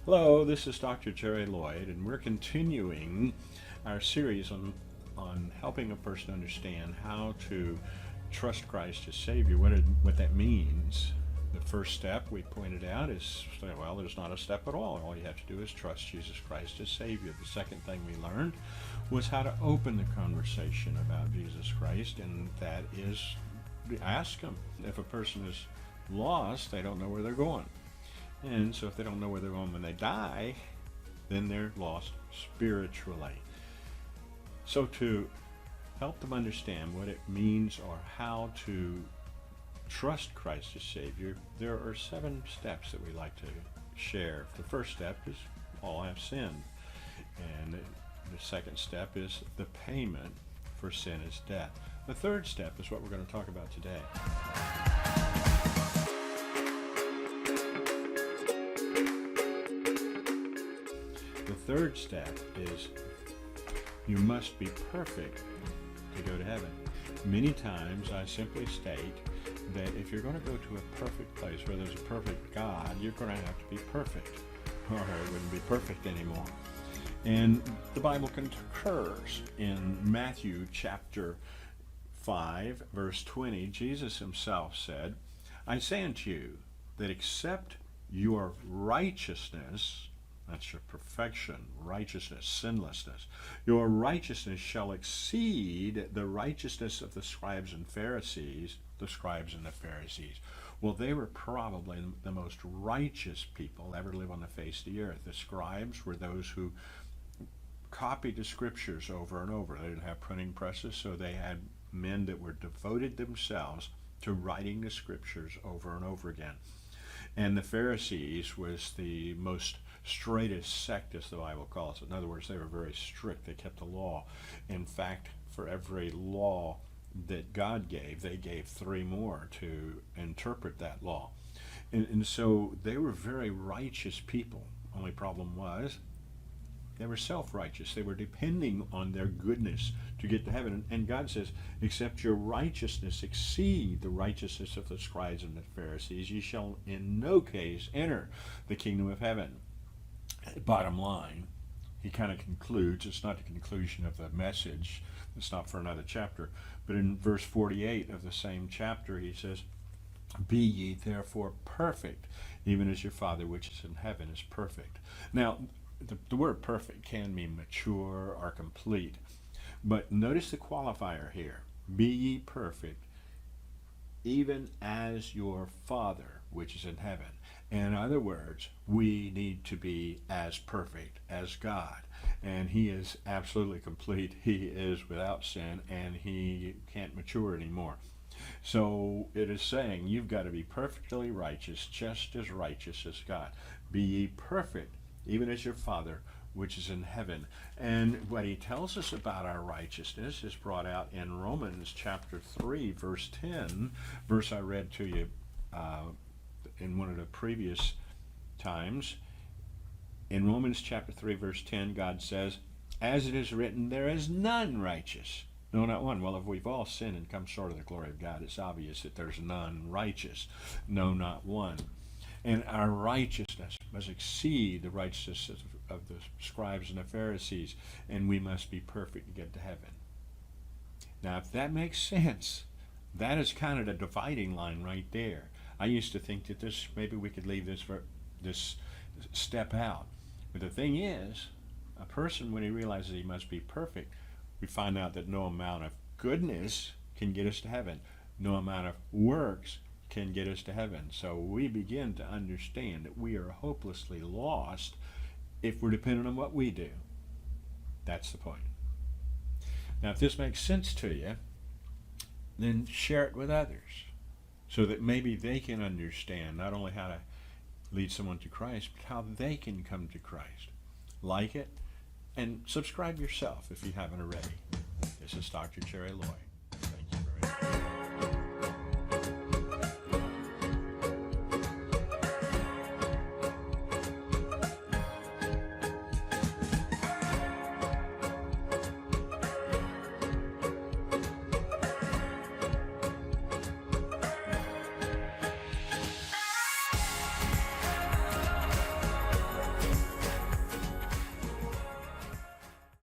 Hello, this is Dr. Jerry Lloyd, and we're continuing our series on helping a person understand how to trust Christ as Savior, what that means. The first step we pointed out is, well, there's not a step at all. All you have to do is trust Jesus Christ as Savior. The second thing we learned was how to open the conversation about Jesus Christ, and that is ask Him. If a person is lost, they don't know where they're going. And so if they don't know where they're going when they die, then they're lost spiritually. So to help them understand what it means or how to trust Christ as Savior, there are 7 steps that we like to share. The first step is all have sinned. And the second step is the payment for sin is death. The third step is what we're going to talk about today. The third step is you must be perfect to go to heaven. Many times I simply state that if you're going to go to a perfect place where there's a perfect God, you're going to have to be perfect, or it wouldn't be perfect anymore. And the Bible concurs in Matthew chapter 5, verse 20. Jesus himself said, I say unto you that except your righteousness, that's your perfection, righteousness, sinlessness, your righteousness shall exceed the righteousness of the scribes and Pharisees, the scribes and the Pharisees. Well, they were probably the most righteous people ever live on the face of the earth. The scribes were those who copied the scriptures over and over. They didn't have printing presses, so they had men that were devoted themselves to writing the scriptures over and over again. And the Pharisees was the most straightest sect, as the Bible calls it. In other words, they were very strict. They kept the law. In fact, for every law that God gave, they gave 3 more to interpret that law. And so they were very righteous people. Only problem was they were self-righteous. They were depending on their goodness to get to heaven. And God says, except your righteousness exceed the righteousness of the scribes and the Pharisees, ye shall in no case enter the kingdom of heaven. Bottom line, he kind of concludes, it's not the conclusion of the message, it's not for another chapter, but in verse 48 of the same chapter he says, be ye therefore perfect, even as your Father which is in heaven is perfect. Now, the word perfect can mean mature or complete, but notice the qualifier here. Be ye perfect, even as your Father which is in heaven. In other words, we need to be as perfect as God. And He is absolutely complete. He is without sin, and He can't mature anymore. So it is saying you've got to be perfectly righteous, just as righteous as God. Be ye perfect, even as your Father which is in heaven. And what he tells us about our righteousness is brought out in Romans chapter 3, verse 10, verse I read to you in one of the previous times. In Romans chapter 3, verse 10, God says, as it is written, there is none righteous. No, not one. Well, if we've all sinned and come short of the glory of God, it's obvious that there's none righteous. No, not one. And our righteousness must exceed the righteousness of the scribes and the Pharisees, and we must be perfect to get to heaven. Now, if that makes sense, that is kind of the dividing line right there. I used to think that maybe we could leave this step out. But the thing is, a person, when he realizes he must be perfect, we find out that no amount of goodness can get us to heaven. No amount of works can get us to heaven. So we begin to understand that we are hopelessly lost if we're dependent on what we do. That's the point. Now, if this makes sense to you, then share it with others so that maybe they can understand not only how to lead someone to Christ, but how they can come to Christ. Like it, and subscribe yourself if you haven't already. This is Dr. Jerry Lloyd.